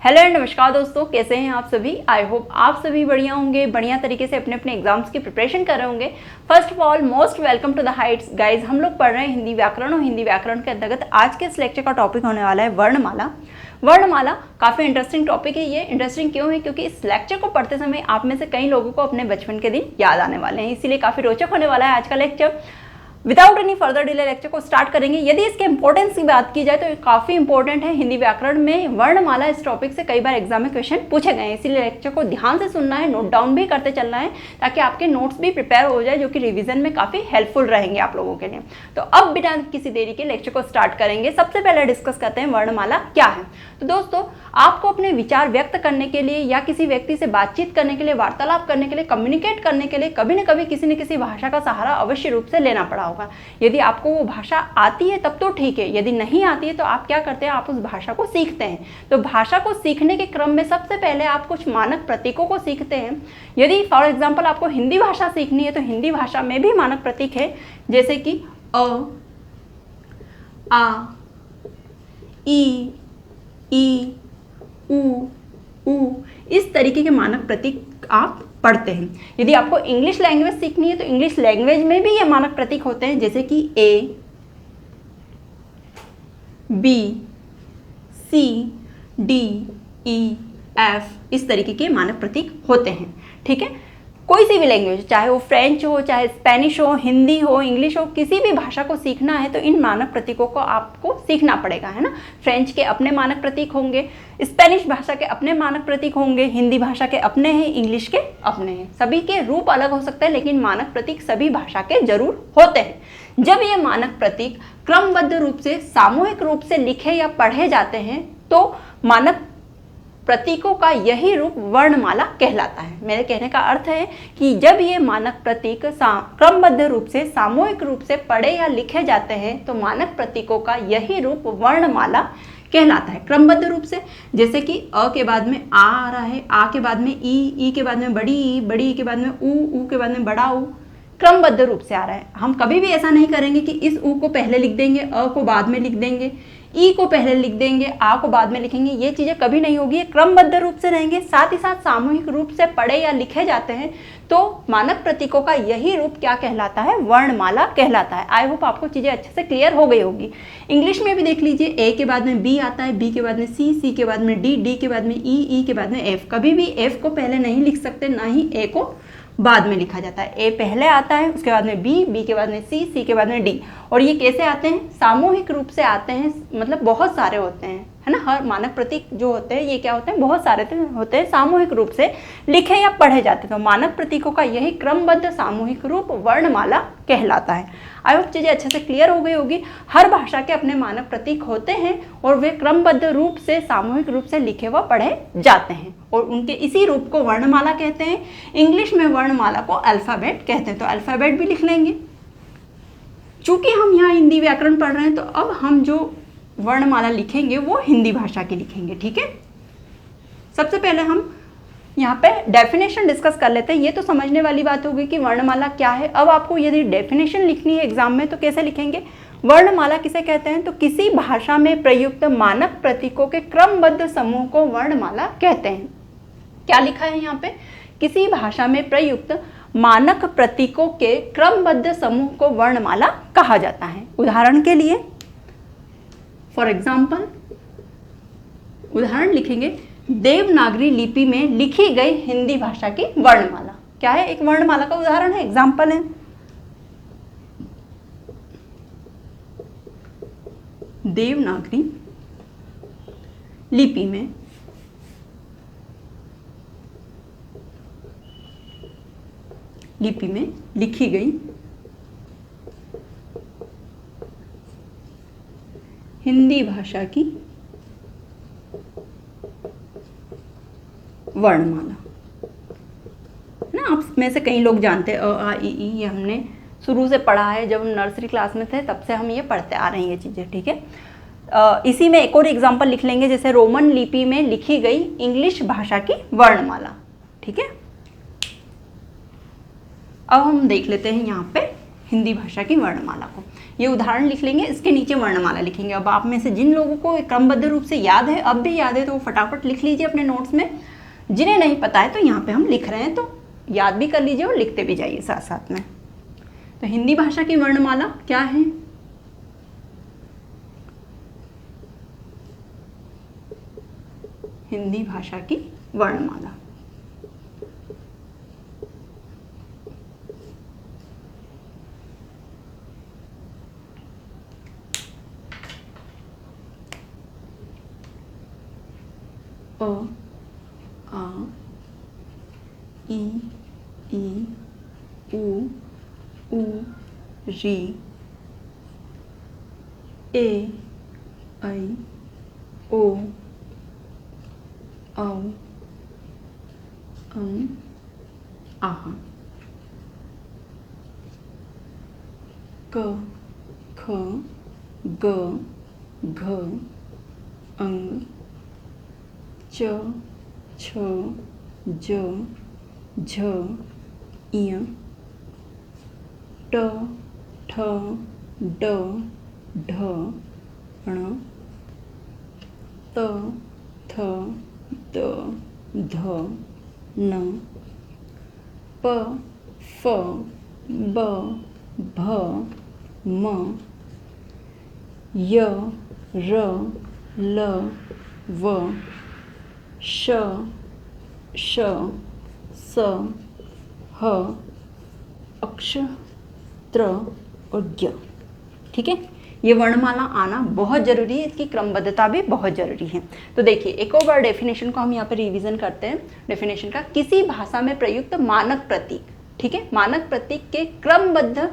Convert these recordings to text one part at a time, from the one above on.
Hello and नमस्कार दोस्तों, कैसे हैं आप सभी। आई होप आप सभी बढ़िया होंगे, बढ़िया तरीके से अपने अपने एग्जाम्स की प्रिपरेशन कर रहे होंगे। First of all most welcome to the heights guys. हम लोग पढ़ रहे हैं हिंदी व्याकरण और हिंदी व्याकरण के अंतर्गत आज के इस लेक्चर का टॉपिक होने वाला है वर्णमाला। वर्णमाला काफ़ी इंटरेस्टिंग टॉपिक है। ये इंटरेस्टिंग क्यों है? क्योंकि इस लेक्चर को पढ़ते समय आप में से कई लोगों को अपने बचपन के दिन याद आने वाले हैं, इसीलिए काफ़ी रोचक होने वाला है आज का lecture. Without any further delay lecture को स्टार्ट करेंगे। यदि इसके इंपॉर्टेंस की बात की जाए तो ये काफ़ी इंपॉर्टेंट है। हिंदी व्याकरण में वर्णमाला इस टॉपिक से कई बार एग्जाम में क्वेश्चन पूछे गए हैं, इसीलिए लेक्चर को ध्यान से सुनना है, नोट डाउन भी करते चलना है ताकि आपके नोट्स भी प्रिपेयर हो जाए, जो कि रिवीजन में काफ़ी हेल्पफुल रहेंगे आप लोगों के लिए। तो अब बिना किसी देरी के लेक्चर को स्टार्ट करेंगे। सबसे पहले डिस्कस करते हैं वर्णमाला क्या है। तो दोस्तों, आपको अपने विचार व्यक्त करने के लिए या किसी व्यक्ति से बातचीत करने के लिए, वार्तालाप करने के लिए, कम्युनिकेट करने के लिए कभी न कभी किसी न किसी भाषा का सहारा अवश्य रूप से लेना पड़ा होगा। यदि आपको वो भाषा आती है तब तो ठीक है, यदि नहीं आती है तो आप क्या करते हैं, आप उस भाषा को सीखते हैं। तो भाषा को सीखने के क्रम में सबसे पहले आप कुछ मानक प्रतीकों को सीखते हैं। यदि फॉर एग्जाम्पल आपको हिंदी भाषा सीखनी है तो हिंदी भाषा में भी मानक प्रतीक है, जैसे कि अ, आ, ई, उ, इस तरीके के मानक प्रतीक आप पढ़ते हैं। यदि आपको इंग्लिश लैंग्वेज सीखनी है तो इंग्लिश लैंग्वेज में भी ये मानक प्रतीक होते हैं, जैसे कि ए, बी, सी, डी, ई, एफ, इस तरीके के मानक प्रतीक होते हैं। ठीक है, कोई सी भी लैंग्वेज, चाहे वो फ्रेंच हो, चाहे स्पेनिश हो, हिंदी हो, इंग्लिश हो, किसी भी भाषा को सीखना है तो इन मानक प्रतीकों को आपको सीखना पड़ेगा, है ना। फ्रेंच के अपने मानक प्रतीक होंगे, स्पेनिश भाषा के अपने मानक प्रतीक होंगे, हिंदी भाषा के अपने हैं, इंग्लिश के अपने हैं। सभी के रूप अलग हो सकते हैं लेकिन मानक प्रतीक सभी भाषा के जरूर होते हैं। जब ये मानक प्रतीक क्रमबद्ध रूप से, सामूहिक रूप से लिखे या पढ़े जाते हैं तो मानक प्रतीकों का यही रूप वर्णमाला कहलाता है। मेरे कहने का अर्थ है कि जब ये मानक प्रतीक क्रमबद्ध रूप से, सामूहिक रूप से पढ़े या लिखे जाते हैं तो मानक प्रतीकों का यही रूप वर्णमाला कहलाता है। क्रमबद्ध रूप से, जैसे कि अ के बाद में आ रहा है, आ के बाद में ई के बाद में बड़ी ई, बड़ी ई के बाद में ऊ के बाद में बड़ा ऊ, क्रमबद्ध रूप से आ रहा है। हम कभी भी ऐसा नहीं करेंगे कि इस ऊ को पहले लिख देंगे, अ को बाद में लिख देंगे, ई को पहले लिख देंगे, आ को बाद में लिखेंगे। ये चीज़ें कभी नहीं होगी, ये क्रमबद्ध रूप से रहेंगे। साथ ही साथ सामूहिक रूप से पढ़े या लिखे जाते हैं तो मानक प्रतीकों का यही रूप क्या कहलाता है? वर्णमाला कहलाता है। आई होप आपको चीज़ें अच्छे से क्लियर हो गई होगी। इंग्लिश में भी देख लीजिए, ए के बाद में बी आता है, बी के बाद में सी के बाद में डी के बाद में ई के बाद में एफ। कभी भी एफ को पहले नहीं लिख सकते, ना ही ए को बाद में लिखा जाता है। ए पहले आता है, उसके बाद में बी के बाद में सी के बाद में डी। और ये कैसे आते हैं? सामूहिक रूप से आते हैं, मतलब बहुत सारे होते हैं, है ना। हर मानक प्रतीक जो होते हैं ये क्या होते हैं? बहुत सारे होते हैं, सामूहिक रूप से लिखे या पढ़े जाते हैं। तो मानक प्रतीकों का यही क्रमबद्ध सामूहिक रूप वर्णमाला कहलाता है। आई होप चीज़ें अच्छे से क्लियर हो गई होगी। हर भाषा के अपने मानक प्रतीक होते हैं और वे क्रमबद्ध रूप से, सामूहिक रूप से लिखे व पढ़े जाते हैं और उनके इसी रूप को वर्णमाला कहते हैं। इंग्लिश में वर्णमाला को अल्फ़ाबेट कहते हैं, तो अल्फ़ाबेट भी लिख लेंगे। चूंकि हम यहाँ हिंदी व्याकरण पढ़ रहे हैं तो अब हम जो वर्णमाला लिखेंगे वो हिंदी भाषा की लिखेंगे। ठीक है, सबसे पहले हम यहाँ पे डेफिनेशन डिस्कस कर लेते हैं। ये तो समझने वाली बात होगी कि वर्णमाला क्या है। अब आपको यदि डेफिनेशन लिखनी है एग्जाम में तो कैसे लिखेंगे? वर्णमाला किसे कहते हैं? तो किसी भाषा में प्रयुक्त मानक प्रतीकों के क्रमबद्ध समूह को वर्णमाला कहते हैं। क्या लिखा है यहाँ पे? किसी भाषा में प्रयुक्त मानक प्रतीकों के क्रमबद्ध समूह को वर्णमाला कहा जाता है। उदाहरण के लिए, फॉर एग्जाम्पल उदाहरण लिखेंगे, देवनागरी लिपि में लिखी गई हिंदी भाषा की वर्णमाला। क्या है? एक वर्णमाला का उदाहरण है, एग्जाम्पल है। देवनागरी लिपि में लिखी गई हिंदी भाषा की वर्णमाला ना। आप में से कई लोग जानते हैं अ आ ई ई, ये हमने शुरू से पढ़ा है, जब हम नर्सरी क्लास में थे तब से हम ये पढ़ते आ रहे हैं ये चीज़ें। ठीक है, इसी में एक और एग्जांपल लिख लेंगे, जैसे रोमन लिपि में लिखी गई इंग्लिश भाषा की वर्णमाला। ठीक है, अब हम देख लेते हैं यहाँ पे हिंदी भाषा की वर्णमाला को। ये उदाहरण लिख लेंगे, इसके नीचे वर्णमाला लिखेंगे। अब आप में से जिन लोगों को क्रमबद्ध रूप से याद है, अब भी याद है, तो वो फटाफट लिख लीजिए अपने नोट्स में। जिन्हें नहीं पता है तो यहाँ पे हम लिख रहे हैं, तो याद भी कर लीजिए और लिखते भी जाइए साथ साथ में। तो हिंदी भाषा की वर्णमाला क्या है? हिंदी भाषा की वर्णमाला अ, आ, ई, उ, री, ए, ऐ, ओ, औ, आह, क, ख, ग, घ, अंग, च, छ, ज, झ, इय, ट, ठ, ड, ढ, ण, त, थ, द, ध, न, प, फ, ब, भ, म, य, र, ल, व, श, श, स, ह, अक्ष, त्र और य। ठीक है, ये वर्णमाला आना बहुत जरूरी है, इसकी क्रमबद्धता भी बहुत जरूरी है। तो देखिए एक और बार डेफिनेशन को हम यहाँ पर रिवीजन करते हैं। डेफिनेशन का, किसी भाषा में प्रयुक्त मानक प्रतीक, ठीक है, मानक प्रतीक के क्रमबद्ध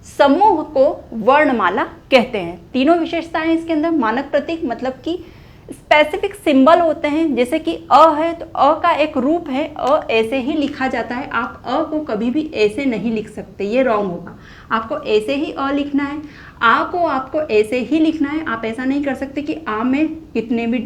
समूह को वर्णमाला कहते हैं। तीनों विशेषताएं इसके अंदर। मानक प्रतीक मतलब कि स्पेसिफिक सिंबल होते हैं, जैसे कि अ है तो अ का एक रूप है, अ ऐसे ही लिखा जाता है। आप अ को कभी भी ऐसे नहीं लिख सकते, ये रॉन्ग होगा। आपको ऐसे ही अ लिखना है, आ को आपको ऐसे ही लिखना है। आप ऐसा नहीं कर सकते कि आ में कितने भी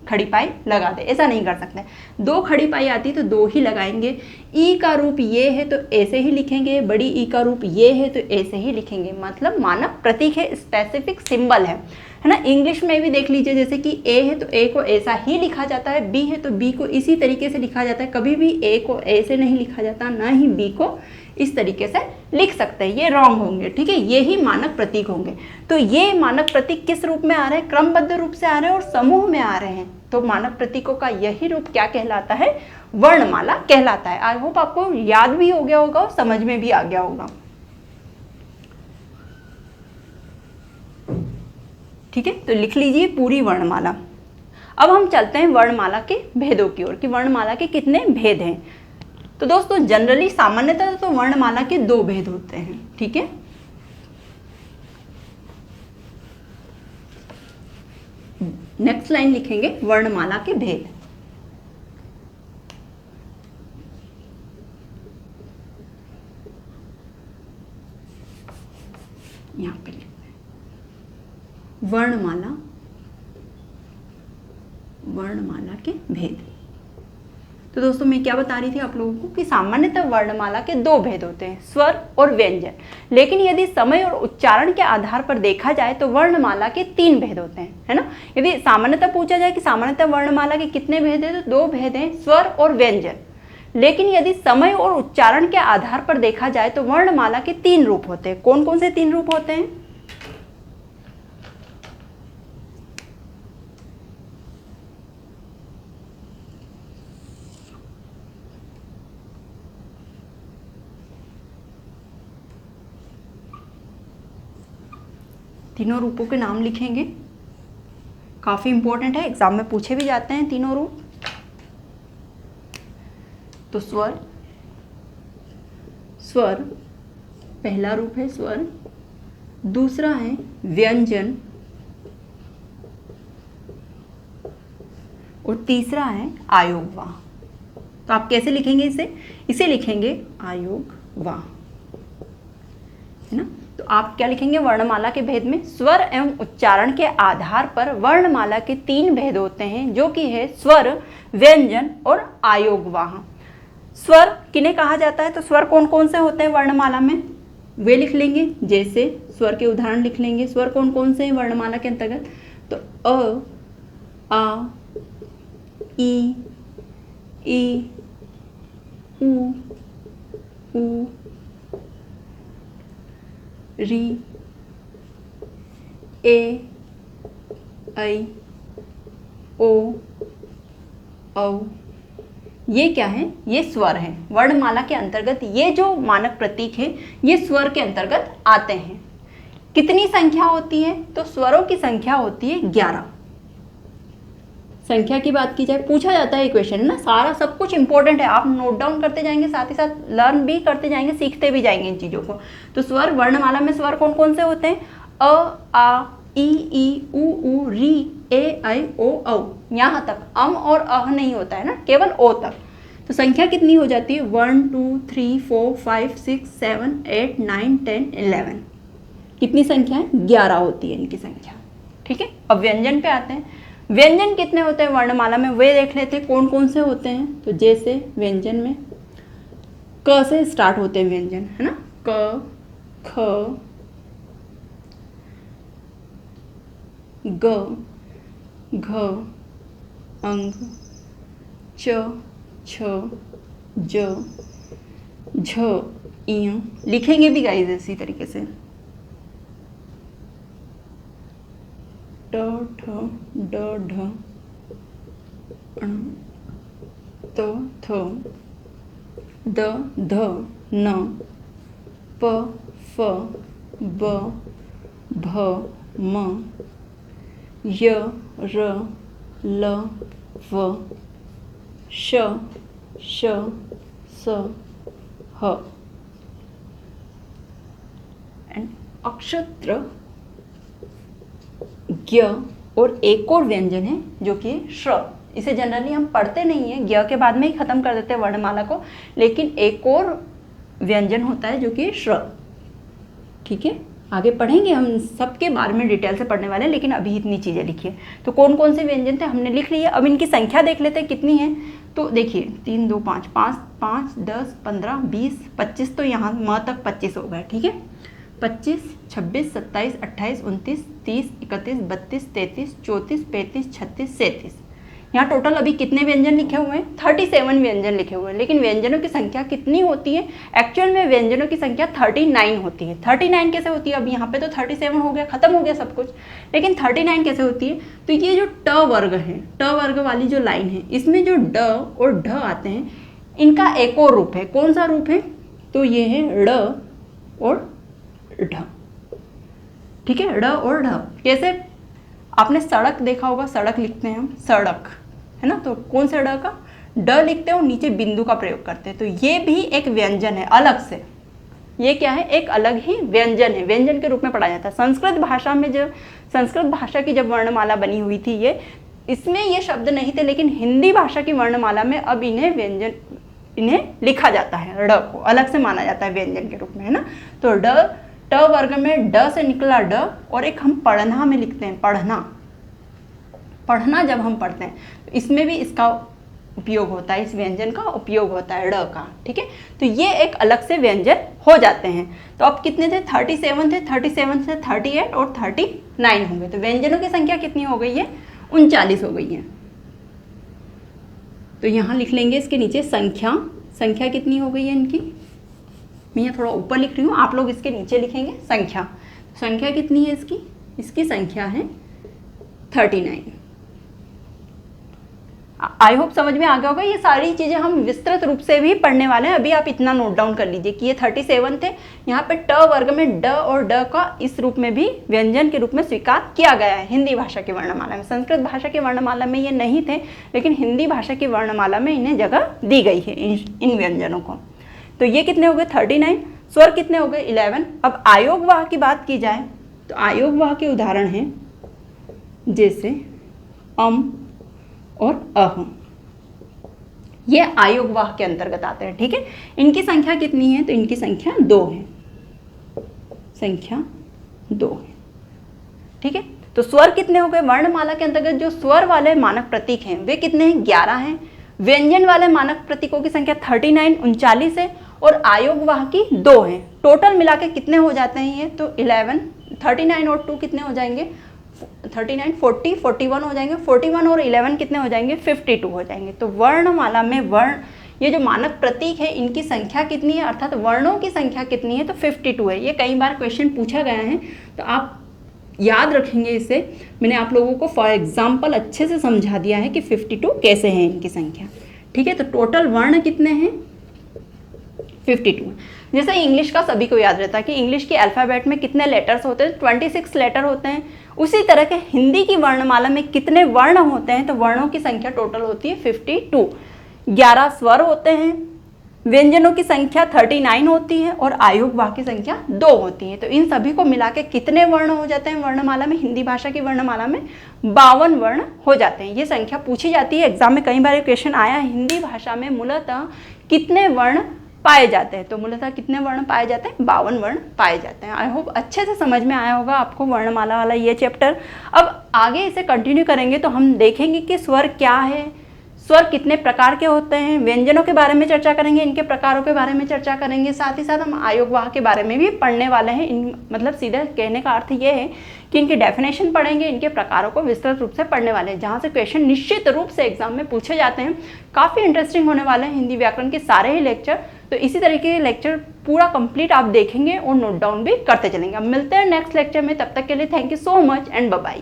खड़ी पाई लगा दे, ऐसा नहीं कर सकते। दो खड़ी पाई आती है तो दो ही लगाएंगे। ई का रूप ये है तो ऐसे ही लिखेंगे, बड़ी ई का रूप ये है तो ऐसे ही लिखेंगे। मतलब मानक प्रतीक है, स्पेसिफिक सिंबल है ना। इंग्लिश में भी देख लीजिए, जैसे कि ए है तो ए को ऐसा ही लिखा जाता है, बी है तो बी को इसी तरीके से लिखा जाता है। कभी भी ए को ऐसे नहीं लिखा जाता, ना ही बी को इस तरीके से लिख सकते हैं, ये रॉन्ग होंगे। ठीक है, ये ही मानक प्रतीक होंगे। तो ये मानक प्रतीक किस रूप में आ रहे हैं? क्रमबद्ध रूप से आ रहे हैं और समूह में आ रहे हैं। तो मानक प्रतीकों का यही रूप क्या कहलाता है? वर्णमाला कहलाता है। आई होप आपको याद भी हो गया होगा और समझ में भी आ गया होगा। ठीक है, तो लिख लीजिए पूरी वर्णमाला। अब हम चलते हैं वर्णमाला के भेदों की ओर कि वर्णमाला के कितने भेद हैं। तो दोस्तों जनरली सामान्यतः तो वर्णमाला के दो भेद होते हैं। ठीक है, नेक्स्ट लाइन लिखेंगे वर्णमाला के भेद। यहां पे वर्णमाला, वर्णमाला के भेद। तो दोस्तों मैं क्या बता रही थी आप लोगों को कि सामान्यतः वर्णमाला के दो भेद होते हैं, स्वर और व्यंजन। लेकिन यदि समय और उच्चारण के आधार पर देखा जाए तो वर्णमाला के तीन भेद होते हैं, है ना। यदि सामान्यतः पूछा जाए कि सामान्यतः वर्णमाला के कितने भेद हैं, तो दो भेद हैं, स्वर और व्यंजन। लेकिन यदि समय और उच्चारण के आधार पर देखा जाए तो वर्णमाला के तीन रूप होते हैं। कौन कौन से तीन रूप होते हैं? तीनों रूपों के नाम लिखेंगे, काफी इंपॉर्टेंट है, एग्जाम में पूछे भी जाते हैं तीनों रूप। तो स्वर, स्वर पहला रूप है स्वर, दूसरा है व्यंजन और तीसरा है आयोगवाह। तो आप कैसे लिखेंगे इसे? इसे लिखेंगे आयोगवाह, है ना। तो आप क्या लिखेंगे वर्णमाला के भेद में? स्वर एवं उच्चारण के आधार पर वर्णमाला के तीन भेद होते हैं, जो कि है स्वर, व्यंजन और आयोगवाह। स्वर किन्हें कहा जाता है? तो स्वर कौन कौन से होते हैं वर्णमाला में? वे लिख लेंगे, जैसे स्वर के उदाहरण लिख लेंगे। स्वर कौन कौन से हैं वर्णमाला के अंतर्गत? तो अ, आ, ई, उ, री, ए, ऐ, ओ, औ। ये क्या है? ये स्वर है। वर्णमाला के अंतर्गत ये जो मानक प्रतीक है ये स्वर के अंतर्गत आते हैं। कितनी संख्या होती है? तो स्वरों की संख्या होती है 11। संख्या की बात की जाए, पूछा जाता है क्वेश्चन, है ना, सारा सब कुछ इंपॉर्टेंट है, आप नोट डाउन करते जाएंगे, साथ ही साथ लर्न भी करते जाएंगे, सीखते भी जाएंगे इन चीज़ों को। तो स्वर, वर्णमाला में स्वर कौन कौन से होते हैं? अ, आ, ई, उ, री, ए, ऐ, ओ, औ। यहाँ तक अम और अह नहीं होता है ना, केवल ओ तक। तो संख्या कितनी हो जाती है? 1 2 3 4 5 6 7 8 9 10 11। कितनी संख्या है? 11 होती है इनकी संख्या। ठीक है, अब व्यंजन पे आते हैं। व्यंजन कितने होते हैं वर्णमाला में, वे देख लेते हैं कौन कौन से होते हैं। तो जैसे व्यंजन में क से स्टार्ट होते हैं व्यंजन, है ना, क, ख, ग, घ, अंग, च, छ, ज, झ, इं। लिखेंगे भी गाइस इसी तरीके से, ट, ठ, ड, ढ, ण, त, थ, द, ध, न, प, फ, ब, भ, म, य, र, ल, व, श, श, स, ह। एंड अक्षत्र ज्ञ और एक और व्यंजन है जो कि श्र। इसे जनरली हम पढ़ते नहीं है, ज्ञ के बाद में ही खत्म कर देते हैं वर्णमाला को, लेकिन एक और व्यंजन होता है जो कि श्र। ठीक है, आगे पढ़ेंगे, हम सबके बारे में डिटेल से पढ़ने वाले हैं, लेकिन अभी इतनी चीज़ें लिखिए। तो कौन कौन से व्यंजन थे हमने लिख लिए। अब इनकी संख्या देख लेते हैं कितनी है। तो देखिए 3 2 5 5 5 10 15 20 25, तो यहाँ म तक 25 हो गए। ठीक है, 25 26 27 28 29 30 31 32 33 34 35 36 37। यहाँ टोटल अभी कितने व्यंजन लिखे हुए हैं? 37 व्यंजन लिखे हुए हैं। लेकिन व्यंजनों की संख्या कितनी होती है? एक्चुअल में व्यंजनों की संख्या 39 होती है। 39 कैसे होती है? अब यहाँ पे तो 37 हो गया, खत्म हो गया सब कुछ, लेकिन 39 कैसे होती है? तो ये जो ट वर्ग है, ट वर्ग वाली जो लाइन है, इसमें जो ड और ढ आते हैं, इनका एक और रूप है। कौन सा रूप है? तो ये है ड़ और ढ। ठीक है, ड़ और ढ। कैसे? आपने सड़क देखा होगा, सड़क लिखते हैं हम, सड़क, है ना, तो कौन से ड का? ड लिखते हैं और नीचे बिंदु का प्रयोग करते हैं। तो ये भी एक व्यंजन है अलग से। ये क्या है? एक अलग ही व्यंजन है, व्यंजन के रूप में पढ़ा जाता है। संस्कृत भाषा में जब संस्कृत भाषा की जब वर्णमाला बनी हुई थी, ये इसमें ये शब्द नहीं थे, लेकिन हिंदी भाषा की वर्णमाला में अब इन्हें लिखा जाता है, ड को अलग से माना जाता है व्यंजन के रूप में, है ना। तो ड, ट वर्ग में ड से निकला ड, और एक हम पढ़ना में लिखते हैं, पढ़ना जब हम पढ़ते हैं तो इसमें भी इसका उपयोग होता है, इस व्यंजन का उपयोग होता है, ड का। ठीक है, तो ये एक अलग से व्यंजन हो जाते हैं। तो अब कितने थे? 37 थे, 37 से 38 और 39 होंगे। तो व्यंजनों की संख्या कितनी हो गई है? 39 हो गई है। तो यहाँ लिख लेंगे इसके नीचे संख्या कितनी हो गई है इनकी। मैं यहाँ थोड़ा ऊपर लिख रही हूँ, आप लोग इसके नीचे लिखेंगे संख्या कितनी है इसकी? इसकी संख्या है 39। आई होप समझ में आ गया होगा। ये सारी चीज़ें हम विस्तृत रूप से भी पढ़ने वाले हैं। अभी आप इतना नोट डाउन कर लीजिए कि ये 37 थे। यहाँ पे ट वर्ग में ड और ड का इस रूप में भी व्यंजन के रूप में स्वीकार किया गया है हिंदी भाषा की वर्णमाला में। संस्कृत भाषा की वर्णमाला में ये नहीं थे, लेकिन हिंदी भाषा की वर्णमाला में इन्हें जगह दी गई है इन व्यंजनों को। तो ये कितने हो गए? 39। स्वर कितने हो गए? 11। अब आयोगवाह की बात की जाए तो आयोगवाह के उदाहरण हैं जैसे अम और अह। ये आयोगवाह के अंतर्गत आते हैं। ठीक है, इनकी संख्या कितनी है? तो इनकी संख्या 2 है। ठीक है, तो स्वर कितने हो गए? वर्णमाला के अंतर्गत जो स्वर वाले मानक प्रतीक हैं वे कितने हैं? 11 हैं। व्यंजन वाले मानक प्रतीकों की संख्या 39 39 है, और आयोगवाहकी 2 हैं। टोटल मिला के कितने हो जाते हैं ये, तो 11, 39 और 2 कितने हो जाएंगे, 39, 40, 41 हो जाएंगे, 41 और 11 कितने हो जाएंगे, 52 हो जाएंगे। तो वर्णमाला में वर्ण, ये जो मानक प्रतीक है इनकी संख्या कितनी है, अर्थात वर्णों की संख्या कितनी है, तो 52 है। ये कई बार क्वेश्चन पूछा गया है, तो आप याद रखेंगे इसे। मैंने आप लोगों को फॉर एग्जाम्पल अच्छे से समझा दिया है कि 52 कैसे है इनकी संख्या, ठीक है। तो टोटल वर्ण कितने हैं, 52। जैसे इंग्लिश का सभी को याद रहता है कि इंग्लिश के अल्फ़ाबेट में कितने लेटर्स होते हैं, 26 लेटर होते हैं। उसी तरह के हिंदी की वर्णमाला में कितने वर्ण होते हैं, तो वर्णों की संख्या टोटल होती है 52। 11 स्वर होते हैं, व्यंजनों की संख्या 39 होती है और आयोगवाह की संख्या 2 होती है। तो इन सभी को मिला के कितने वर्ण हो जाते हैं वर्णमाला में, हिंदी भाषा की वर्णमाला में 52 वर्ण हो जाते हैं। ये संख्या पूछी जाती है एग्जाम में, कई बार क्वेश्चन आया है, हिंदी भाषा में मूलतः कितने वर्ण पाए जाते हैं, तो मूलतः कितने वर्ण पाए जाते हैं, 52 वर्ण पाए जाते हैं। आई होप अच्छे से समझ में आया होगा आपको वर्णमाला वाला ये चैप्टर। अब आगे इसे कंटिन्यू करेंगे तो हम देखेंगे कि स्वर क्या है, स्वर कितने प्रकार के होते हैं, व्यंजनों के बारे में चर्चा करेंगे, इनके प्रकारों के बारे में चर्चा करेंगे, साथ ही साथ हम आयोगवाह के बारे में भी पढ़ने वाले हैं। मतलब सीधा कहने का अर्थ ये है कि इनकी डेफिनेशन पढ़ेंगे, इनके प्रकारों को विस्तृत रूप से पढ़ने वाले हैं, जहाँ से क्वेश्चन निश्चित रूप से एग्जाम में पूछे जाते हैं। काफ़ी इंटरेस्टिंग होने वाले हैं हिंदी व्याकरण के सारे ही लेक्चर। तो इसी तरीके के लेक्चर पूरा कंप्लीट आप देखेंगे और नोट डाउन भी करते चलेंगे। अब मिलते हैं नेक्स्ट लेक्चर में, तब तक के लिए thank you so much and bye bye.